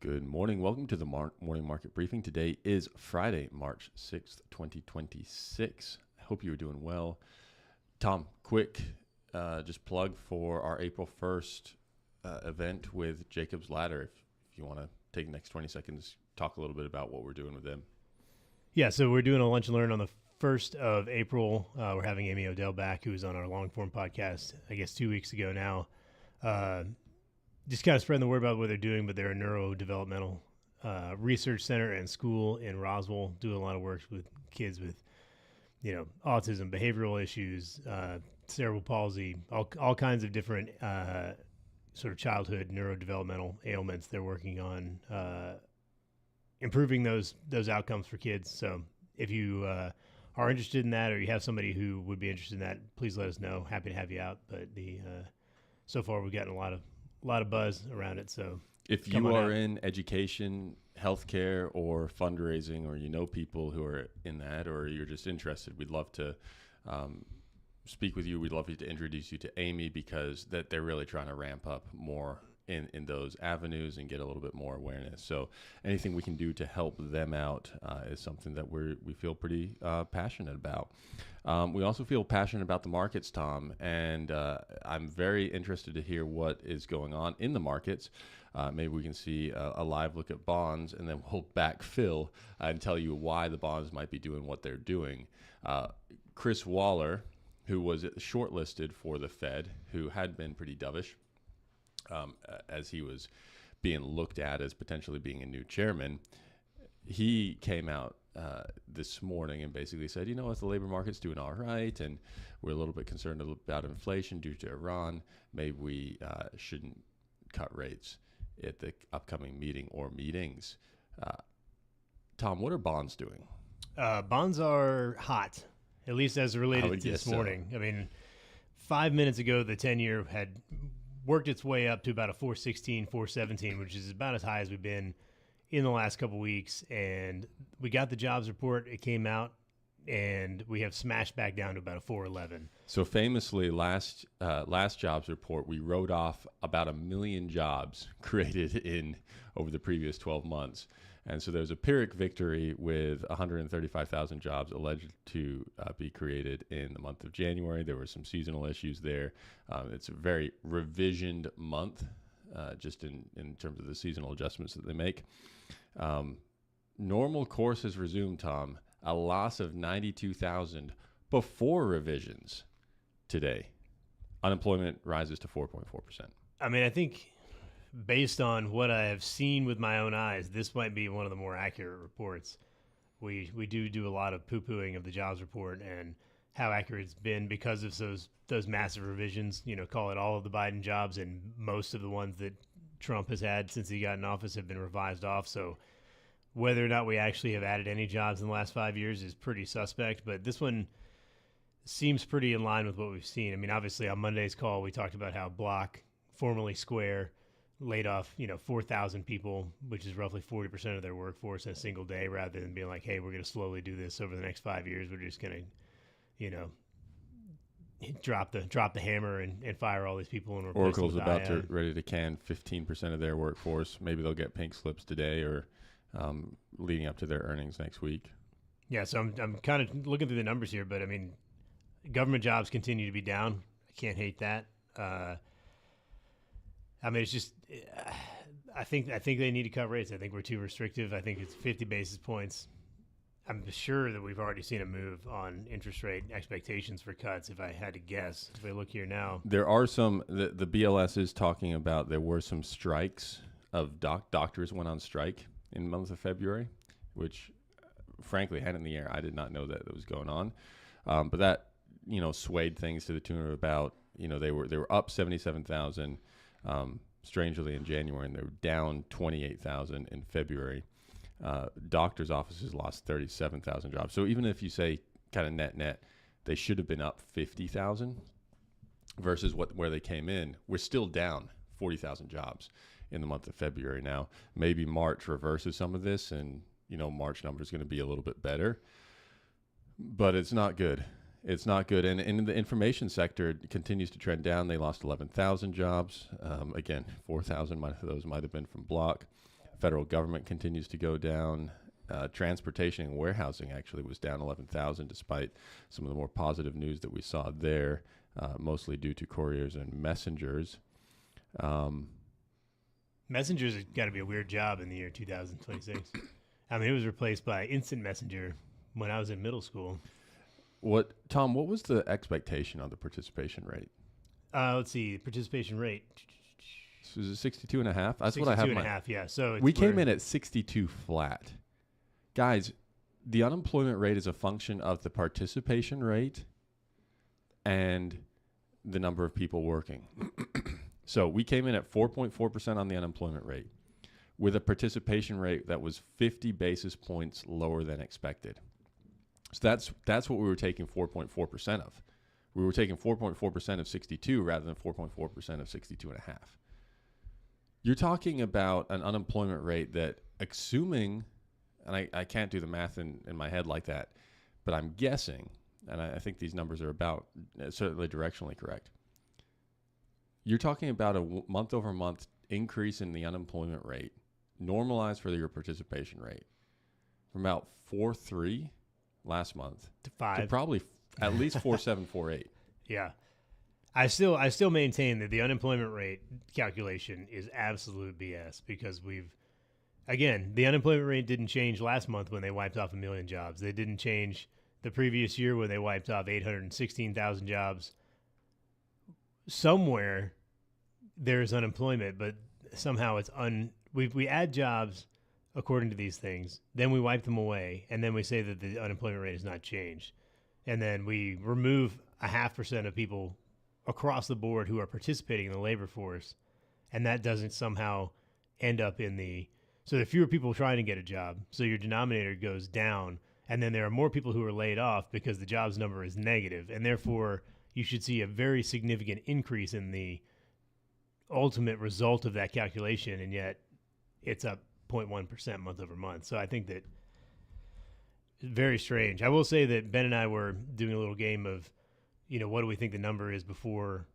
Good morning. Welcome to the morning market briefing. Today is Friday, March 6th, 2026. I hope you are doing well. Tom, quick just plug for our April 1st event with Jacob's Ladder. If you want to take the next 20 seconds, talk a little bit about what we're doing with them. Yeah, so we're doing a lunch and learn on the 1st of April. We're having Amy Odell back, who was on our long form podcast, I guess 2 weeks ago now. Just kind of spreading the word about what they're doing, but they're a neurodevelopmental research center and school in Roswell, do a lot of work with kids with, autism, behavioral issues, cerebral palsy, all kinds of different sort of childhood neurodevelopmental ailments. They're working on improving those outcomes for kids. So if you are interested in that, or you have somebody who would be interested in that, please let us know. Happy to have you out. But so far we've gotten a lot of buzz around it. So if you are in education, healthcare, or fundraising, or people who are in that, or you're just interested, we'd love to speak with you. We'd love to introduce you to Amy, because that they're really trying to ramp up more in those avenues and get a little bit more awareness. So anything we can do to help them out is something that we feel pretty passionate about. We also feel passionate about the markets, Tom, and I'm very interested to hear what is going on in the markets. Maybe we can see a live look at bonds, and then we'll backfill and tell you why the bonds might be doing what they're doing. Chris Waller, who was shortlisted for the Fed, who had been pretty dovish, as he was being looked at as potentially being a new chairman, he came out this morning and basically said, the labor market's doing all right, and we're a little bit concerned about inflation due to Iran. Maybe we shouldn't cut rates at the upcoming meeting or meetings. Tom, what are bonds doing? Bonds are hot, at least as related to this morning. So. I mean, 5 minutes ago, the 10-year had worked its way up to about a 416, 417, which is about as high as we've been in the last couple of weeks. And we got the jobs report. It came out, and we have smashed back down to about a 411. So famously, last jobs report, we wrote off about 1 million jobs created over the previous 12 months. And so there's a Pyrrhic victory with 135,000 jobs alleged to be created in the month of January. There were some seasonal issues there. It's a very revisioned month, just in terms of the seasonal adjustments that they make. Normal course has resumed, Tom. A loss of 92,000 before revisions today. Unemployment rises to 4.4%. I mean, I think based on what I have seen with my own eyes, this might be one of the more accurate reports. We do a lot of poo-pooing of the jobs report and how accurate it's been because of those massive revisions. Call it all of the Biden jobs, and most of the ones that Trump has had since he got in office have been revised off. So whether or not we actually have added any jobs in the last 5 years is pretty suspect, but this one seems pretty in line with what we've seen. I mean, obviously on Monday's call, we talked about how Block, formerly Square, laid off 4,000 people, which is roughly 40% of their workforce in a single day, rather than being like, hey, we're going to slowly do this over the next 5 years. We're just going to, drop the hammer and fire all these people and replace Oracle's them about ready to can 15% of their workforce. Maybe they'll get pink slips today or leading up to their earnings next week. Yeah, so I'm kind of looking through the numbers here, but I mean, government jobs continue to be down. I can't hate that. I mean, it's just, I think they need to cut rates. I think we're too restrictive. I think it's 50 basis points. I'm sure that we've already seen a move on interest rate expectations for cuts, if I had to guess. If I look here now. There are some, the BLS is talking about there were some strikes of doctors went on strike in the month of February, which frankly had in the air. I did not know that was going on. But that, swayed things to the tune of about, they were up 77,000 strangely in January, and they were down 28,000 in February. Doctors' offices lost 37,000 jobs. So even if you say kind of net, they should have been up 50,000 versus where they came in. We're still down 40,000 jobs in the month of February now. Maybe March reverses some of this, and March number is going to be a little bit better, but it's not good. It's not good. And in the information sector, it continues to trend down. They lost 11,000 jobs. Again, 4,000 of those might have been from Block. Federal government continues to go down. Transportation and warehousing actually was down 11,000 despite some of the more positive news that we saw there, mostly due to couriers and messengers. Messengers has got to be a weird job in the year 2026. I mean, it was replaced by instant messenger when I was in middle school. Tom, what was the expectation on the participation rate? Let's see, participation rate. So is it 62.5? That's what I have. 62.5, yeah. So we came in at 62 flat. Guys, the unemployment rate is a function of the participation rate and the number of people working. So we came in at 4.4% on the unemployment rate with a participation rate that was 50 basis points lower than expected. So that's what we were taking 4.4% of. We were taking 4.4% of 62 rather than 4.4% of 62.5. You're talking about an unemployment rate that, assuming, and I can't do the math in my head like that, but I'm guessing, and I think these numbers are about certainly directionally correct. You're talking about a month-over-month increase in the unemployment rate, normalized for your participation rate, from about 4.3 last month to 5, to probably at least 4.7, 4.8. Yeah. I still maintain that the unemployment rate calculation is absolute BS because the unemployment rate didn't change last month when they wiped off 1 million jobs. They didn't change the previous year when they wiped off 816,000 jobs. Somewhere there's unemployment, but somehow it's we add jobs according to these things, then we wipe them away, and then we say that the unemployment rate has not changed. And then we remove 0.5% of people across the board who are participating in the labor force, and that doesn't somehow end up so there are fewer people trying to get a job, so your denominator goes down, and then there are more people who are laid off because the jobs number is negative, and therefore you should see a very significant increase in the ultimate result of that calculation, and yet it's up 0.1% month over month. So I think that it's very strange. I will say that Ben and I were doing a little game of, what do we think the number is before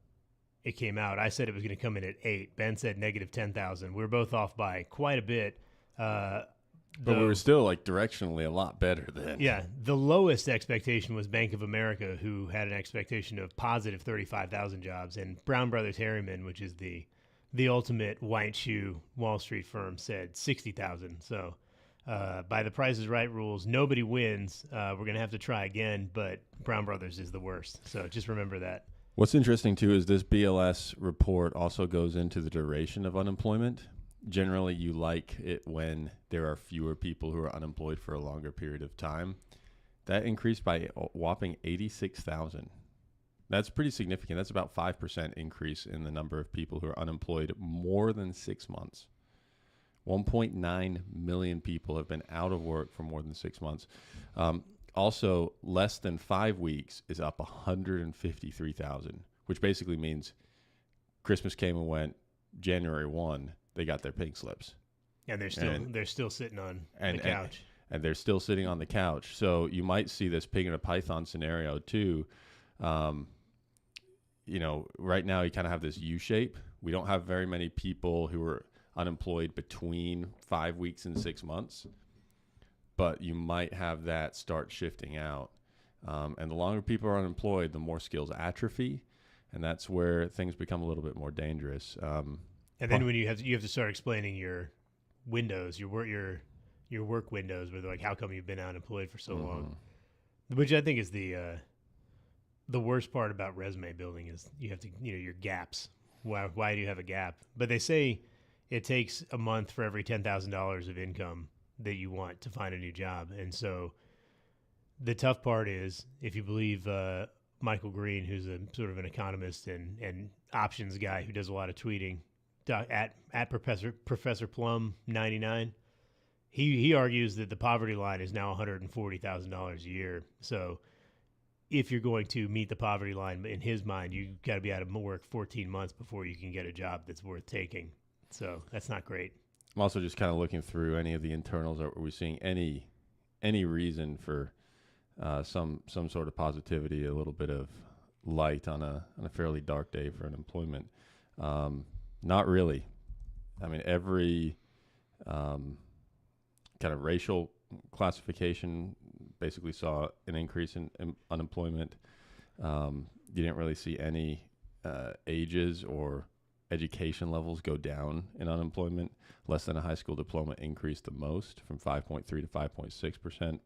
it came out? I said it was going to come in at 8. Ben said negative 10,000. We were both off by quite a bit. But we were still directionally a lot better then. Yeah. The lowest expectation was Bank of America, who had an expectation of positive 35,000 jobs. And Brown Brothers Harriman, which is the ultimate white shoe Wall Street firm, said 60,000. So by the Price is Right rules, nobody wins. We're going to have to try again, but Brown Brothers is the worst. So just remember that. What's interesting, too, is this BLS report also goes into the duration of unemployment. Generally, you like it when there are fewer people who are unemployed for a longer period of time. That increased by a whopping 86,000. That's pretty significant. That's about 5% increase in the number of people who are unemployed more than 6 months. 1.9 million people have been out of work for more than 6 months. Also, less than 5 weeks is up 153,000, which basically means Christmas came and went. January 1, they got their pink slips. And they're still sitting on the couch. And they're still sitting on the couch. So you might see this pig in a python scenario too. Right now you kind of have this U shape. We don't have very many people who are unemployed between 5 weeks and 6 months, but you might have that start shifting out. And the longer people are unemployed, the more skills atrophy, and that's where things become a little bit more dangerous. And then when you have to start explaining your windows, your work windows, where they're like, how come you've been unemployed for so long? Which I think is the worst part about resume building is you have to, your gaps. Why do you have a gap? But they say it takes a month for every $10,000 of income that you want to find a new job. And so the tough part is, if you believe Michael Green, who's a sort of an economist and options guy who does a lot of tweeting, at Professor Plum 99, he argues that the poverty line is now $140,000 a year. So if you're going to meet the poverty line, in his mind, you got to be out of work 14 months before you can get a job that's worth taking. So that's not great. I'm also just kind of looking through any of the internals. Are we seeing any reason for some sort of positivity, a little bit of light on a fairly dark day for unemployment? Not really. I mean, every kind of racial classification basically saw an increase in unemployment. You didn't really see any ages or education levels go down in unemployment. Less than a high school diploma increased the most, from 5.3 to 5.6%.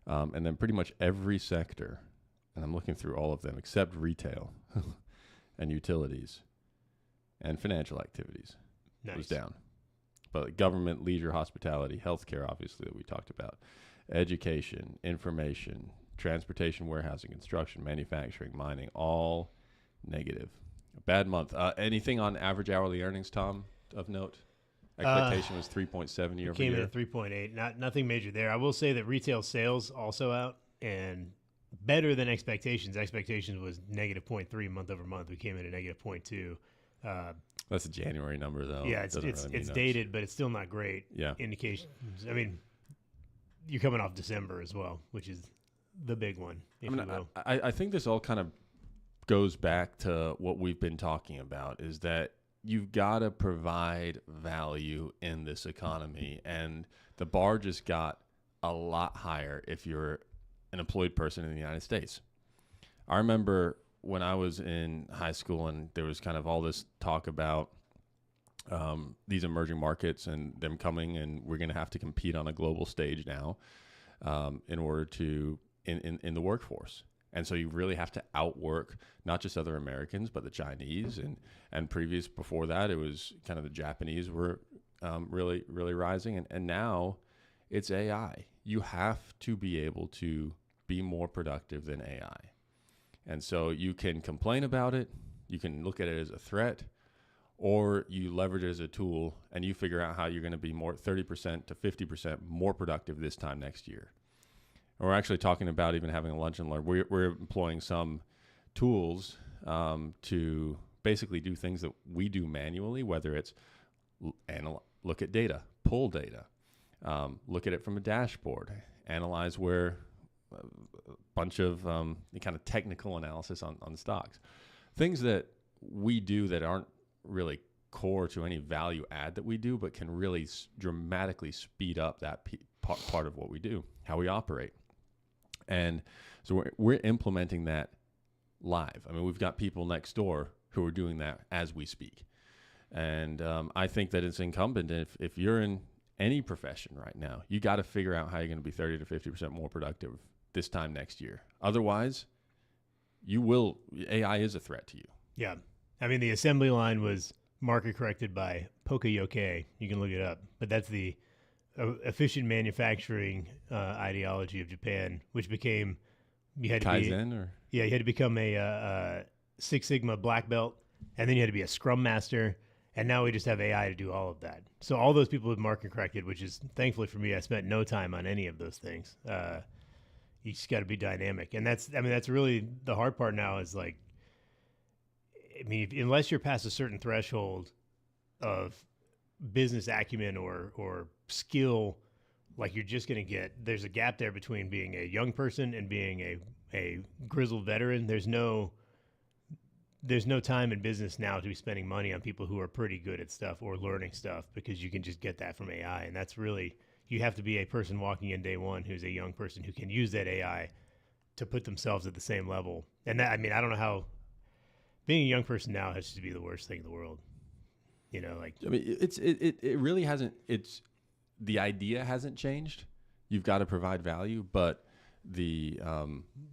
And then pretty much every sector, and I'm looking through all of them except retail and utilities and financial activities, was down. But government, leisure, hospitality, healthcare, obviously, that we talked about, education, information, transportation, warehousing, construction, manufacturing, mining, all negative. A bad month. Anything on average hourly earnings, Tom, of note? Expectation was 3.7 year over came year. in at 3.8. Nothing major there. I will say that retail sales also out and better than expectations. Expectations was negative 0.3 month over month. We came in at negative 0.2. That's a January number, though. Yeah, it's dated, but it's still not great. Yeah. Indications. I mean, you're coming off December as well, which is the big one. I think this all kind of goes back to what we've been talking about, is that you've got to provide value in this economy, and the bar just got a lot higher if you're an employed person in the United States. I remember when I was in high school and there was kind of all this talk about these emerging markets and them coming, and we're going to have to compete on a global stage now in order to in the workforce. And so you really have to outwork not just other Americans, but the Chinese. And previous before that, it was kind of the Japanese were really, really rising. And now it's AI. You have to be able to be more productive than AI. And so you can complain about it. You can look at it as a threat, or you leverage it as a tool and you figure out how you're going to be more 30% to 50% more productive this time next year. And we're actually talking about even having a lunch and learn. We're employing some tools to basically do things that we do manually, whether it's look at data, pull data, look at it from a dashboard, analyze where a bunch of kind of technical analysis on stocks. Things that we do that aren't really core to any value add that we do, but can really dramatically speed up that part of what we do, how we operate. And so we're implementing that live. I mean, we've got people next door who are doing that as we speak. And I think that it's incumbent, if you're in any profession right now, you got to figure out how you're going to be 30 to 50% more productive this time next year. Otherwise, AI is a threat to you. Yeah. I mean, the assembly line was market corrected by Poka-yoke. You can look it up. But that's the efficient manufacturing ideology of Japan, which became you had Kaizen, you had to become a Six Sigma black belt, and then you had to be a Scrum Master, and now we just have AI to do all of that. So all those people have market corrected, which is thankfully for me, I spent no time on any of those things. You just got to be dynamic, and that's really the hard part now. Is like, I mean, unless you're past a certain threshold of business acumen or skill, like you're just going to there's a gap there between being a young person and being a grizzled veteran. There's no time in business now to be spending money on people who are pretty good at stuff or learning stuff, because you can just get that from AI. And that's really, you have to be a person walking in day one who's a young person who can use that AI to put themselves at the same level. And that, I mean, I don't know how being a young person now has to be the worst thing in the world. You know, like, I mean, it really hasn't. The idea hasn't changed. You've got to provide value, but the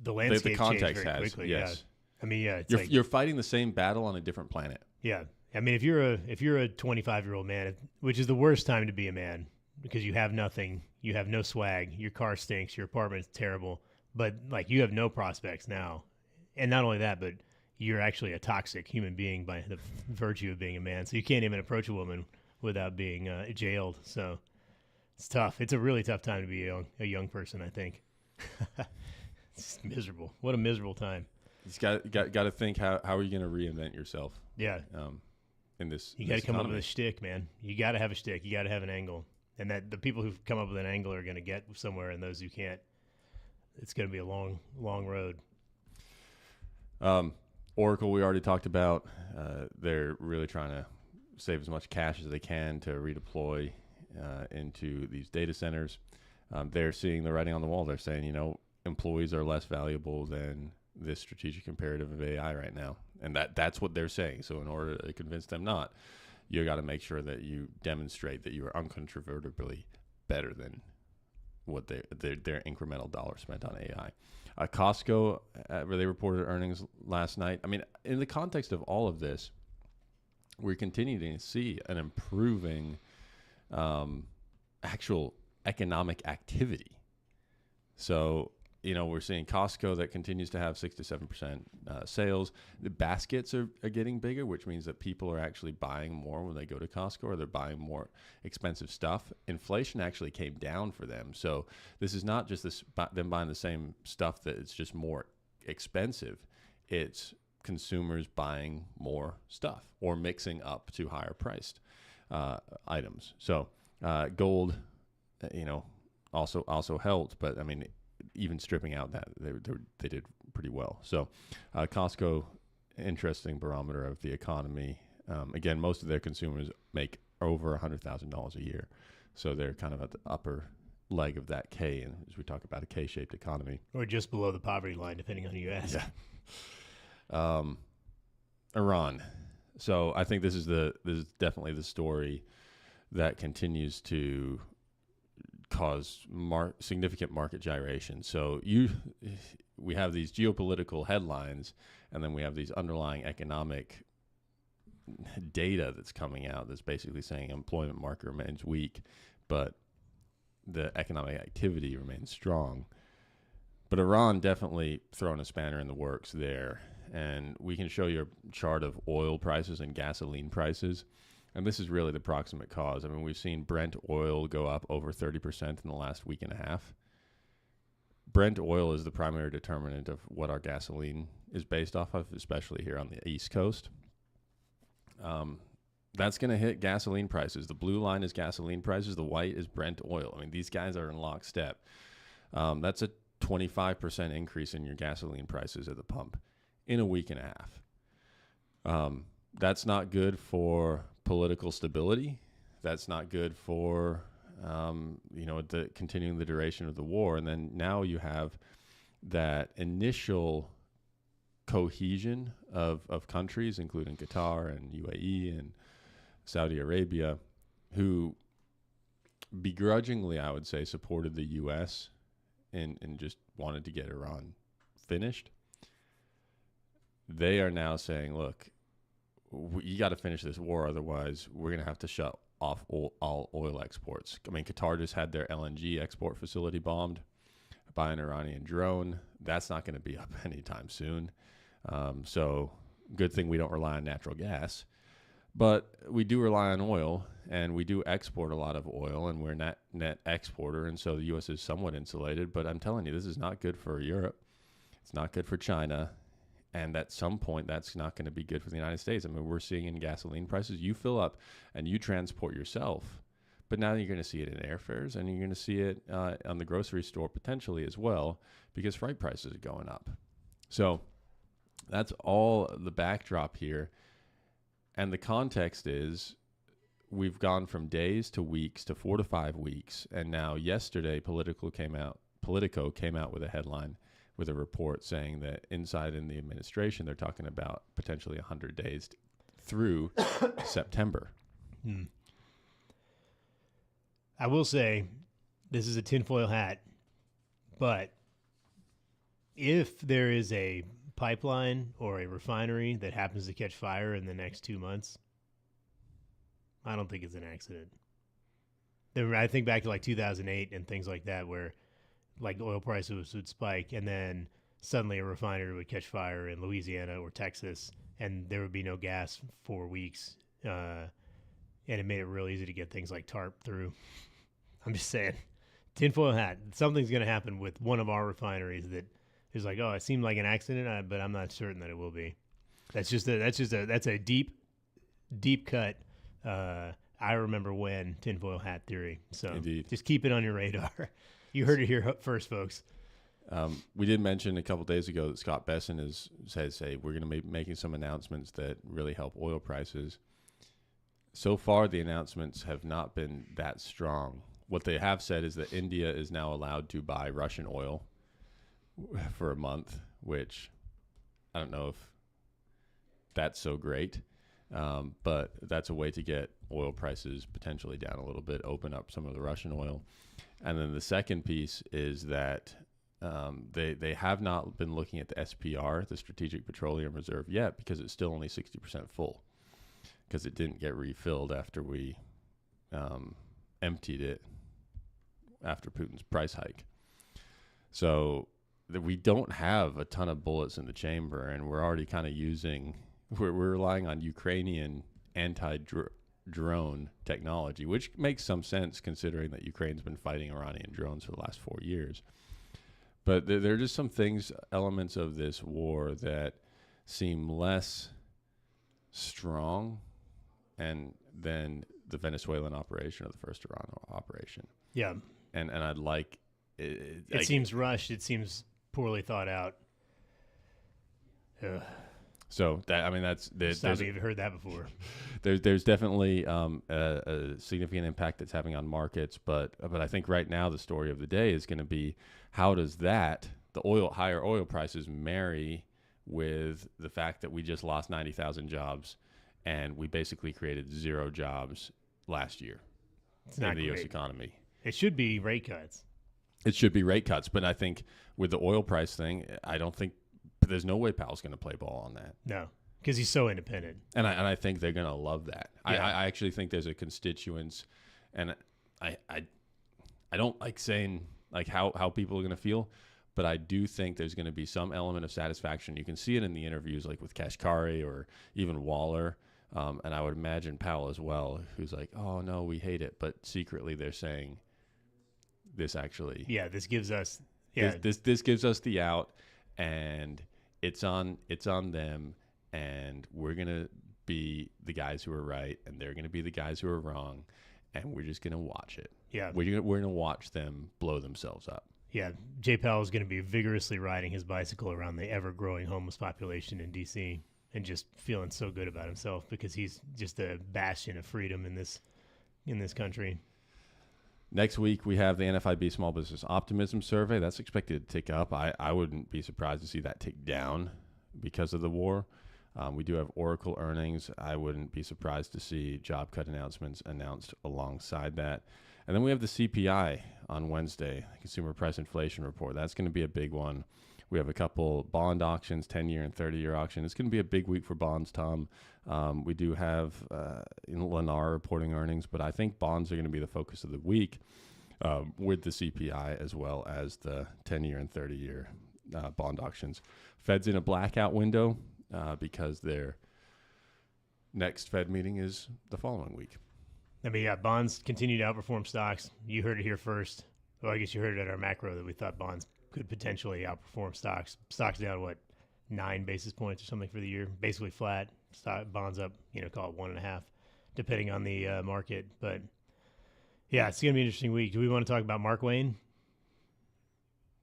landscape the context changed very has. quickly. Yes. Yeah. I mean, yeah, it's you're fighting the same battle on a different planet. Yeah. I mean, if you're a 25-year-old man, which is the worst time to be a man, because you have nothing, you have no swag, your car stinks, your apartment's terrible, but like you have no prospects now. And not only that, but you're actually a toxic human being by the virtue of being a man. So you can't even approach a woman without being jailed. So It's tough. It's a really tough time to be a young person, I think. It's miserable. What a miserable time. You got to think, how are you going to reinvent yourself? Yeah. In this, you got to come up with a shtick, man. You got to have a shtick. You got to have an angle, and that the people who come up with an angle are going to get somewhere, and those who can't, it's going to be a long, long road. Oracle, we already talked about. They're really trying to save as much cash as they can to redeploy into these data centers. They're seeing the writing on the wall. They're saying, employees are less valuable than this strategic imperative of AI right now. And that's what they're saying. So in order to convince them not, you got to make sure that you demonstrate that you are uncontrovertibly better than what their incremental dollar spent on AI. Costco, where they reported earnings last night. I mean, in the context of all of this, we're continuing to see an improving actual economic activity. So, we're seeing Costco that continues to have 6 to 7% sales. The baskets are getting bigger, which means that people are actually buying more when they go to Costco, or they're buying more expensive stuff. Inflation actually came down for them. So this is not just them buying the same stuff that it's just more expensive. It's consumers buying more stuff or mixing up to higher priced items. So gold, also helped, but I mean, even stripping out that, they did pretty well. So Costco, interesting barometer of the economy. Again, most of their consumers make over $100,000 a year. So they're kind of at the upper leg of that K, and as we talk about a K-shaped economy. Or just below the poverty line, depending on who you ask. Yeah. Iran. So I think this is definitely the story that continues to cause significant market gyration. So we have these geopolitical headlines, and then we have these underlying economic data that's coming out that's basically saying employment market remains weak, but the economic activity remains strong. But Iran definitely throwing a spanner in the works there. And we can show you a chart of oil prices and gasoline prices. And this is really the proximate cause. I mean, we've seen Brent oil go up over 30% in the last week and a half. Brent oil is the primary determinant of what our gasoline is based off of, especially here on the East Coast. That's going to hit gasoline prices. The blue line is gasoline prices. The white is Brent oil. I mean, these guys are in lockstep. That's a 25% increase in your gasoline prices at the pump in a week and a half. That's not good for political stability. That's not good for, continuing the duration of the war. And then now you have that initial cohesion of countries, including Qatar and UAE and Saudi Arabia, who begrudgingly, I would say, supported the U.S. and just wanted to get Iran finished. They are now saying, look, you got to finish this war, otherwise we're going to have to shut off all oil exports. I mean, Qatar just had their LNG export facility bombed by an Iranian drone. That's not going to be up anytime soon. So good thing we don't rely on natural gas. But we do rely on oil, and we do export a lot of oil, and we're net exporter, and so the U.S. is somewhat insulated. But I'm telling you, this is not good for Europe. It's not good for China. And at some point, that's not going to be good for the United States. I mean, we're seeing in gasoline prices, you fill up and you transport yourself. But now you're going to see it in airfares, and you're going to see it on the grocery store potentially as well, because freight prices are going up. So that's all the backdrop here. And the context is we've gone from days to weeks to 4 to 5 weeks. And now yesterday, Politico came out with a headline with a report saying that inside in the administration, they're talking about potentially 100 days through September. I will say this is a tinfoil hat, but if there is a pipeline or a refinery that happens to catch fire in the next 2 months, I don't think it's an accident. I think back to like 2008 and things like that, where like oil prices would spike and then suddenly a refinery would catch fire in Louisiana or Texas and there would be no gas for weeks. And it made it real easy to get things like TARP through. I'm just saying, tinfoil hat. Something's going to happen with one of our refineries that is like, oh, it seemed like an accident, but I'm not certain that it will be. That's a deep cut. I remember when tinfoil hat theory. So Indeed. Just keep it on your radar. You heard it here first, folks. We did mention a couple days ago that Scott Besson says, hey, we're going to be making some announcements that really help oil prices. So far, the announcements have not been that strong. What they have said is that India is now allowed to buy Russian oil for a month, which I don't know if that's so great. But that's a way to get oil prices potentially down a little bit, open up some of the Russian oil. And then the second piece is that they have not been looking at the SPR, the Strategic Petroleum Reserve, yet because it's still only 60% full because it didn't get refilled after we emptied it after Putin's price hike. So we don't have a ton of bullets in the chamber, and we're already kind of we're relying on Ukrainian anti-drone technology, which makes some sense considering that Ukraine's been fighting Iranian drones for the last 4 years. But there are just some elements of this war that seem less strong than the Venezuelan operation or the first Iran operation. Yeah. And I'd like... It seems rushed. It seems poorly thought out. So that's I've heard that before. There's definitely a significant impact that's having on markets, but I think right now the story of the day is going to be how does the higher oil prices marry with the fact that we just lost 90,000 jobs and we basically created 0 jobs last year in the U.S. economy. It should be rate cuts. It should be rate cuts, but I think with the oil price thing, I don't think. There's no way Powell's going to play ball on that. No, because he's so independent. And I think they're going to love that. Yeah. I actually think there's a constituents, and I don't like saying like how people are going to feel, but I do think there's going to be some element of satisfaction. You can see it in the interviews like with Kashkari or even Waller, and I would imagine Powell as well, who's like, oh, no, we hate it. But secretly they're saying this actually. Yeah, this gives us. Yeah. This gives us the out. And it's on them, and we're gonna be the guys who are right, and they're gonna be the guys who are wrong, and we're just gonna watch it. Yeah, we're gonna watch them blow themselves up. Yeah, Jay Powell is gonna be vigorously riding his bicycle around the ever-growing homeless population in D.C. and just feeling so good about himself because he's just a bastion of freedom in this country. Next week, we have the NFIB Small Business Optimism Survey. That's expected to tick up. I wouldn't be surprised to see that tick down because of the war. We do have Oracle earnings. I wouldn't be surprised to see job cut announcements announced alongside that. And then we have the CPI on Wednesday, Consumer Price Inflation Report. That's going to be a big one. We have a couple bond auctions, 10-year and 30-year auction. It's going to be a big week for bonds, Tom. We do have Lennar reporting earnings, but I think bonds are going to be the focus of the week with the CPI as well as the 10-year and 30-year bond auctions. Fed's in a blackout window because their next Fed meeting is the following week. I mean, yeah, bonds continue to outperform stocks. You heard it here first. Well, I guess you heard it at our macro that we thought bonds could potentially outperform stocks. Stocks down, 9 basis points or something for the year, basically flat. Bonds up, call it 1.5, depending on the market. But yeah, it's gonna be an interesting week. Do we want to talk about Mark Wayne?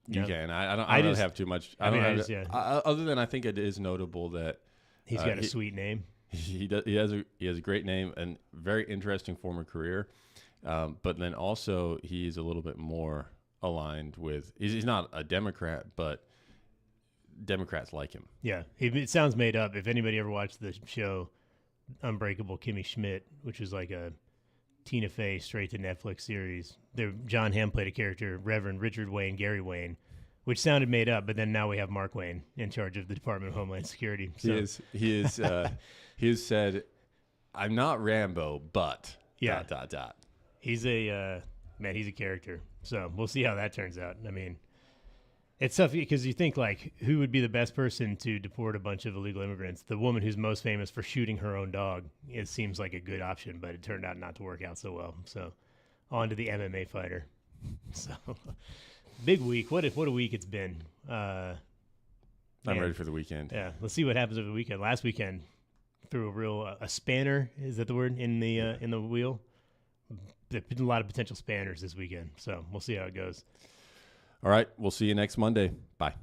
You can. I don't have too much. Other than I think it is notable that he's got a sweet name. He has a great name and very interesting former career. But then also he's a little bit more aligned with. He's not a Democrat, but Democrats like him. Yeah, it sounds made up. If anybody ever watched the show Unbreakable Kimmy Schmidt, which is like a Tina Fey straight to Netflix series, John Hamm played a character, Reverend Richard Wayne, Gary Wayne, which sounded made up. But then now we have Mark Wayne in charge of the Department of Homeland Security. So. He has said, "I'm not Rambo, but yeah. ... He's a he's a character. So we'll see how that turns out. I mean, it's tough because you think who would be the best person to deport a bunch of illegal immigrants? The woman who's most famous for shooting her own dog. It seems like a good option, but it turned out not to work out so well. So on to the MMA fighter. So big week. What a week it's been. I'm ready for the weekend. Yeah, let's see what happens over the weekend. Last weekend threw a spanner. Is that the word in the wheel? There've been a lot of potential spanners this weekend, so we'll see how it goes. All right, we'll see you next Monday. Bye.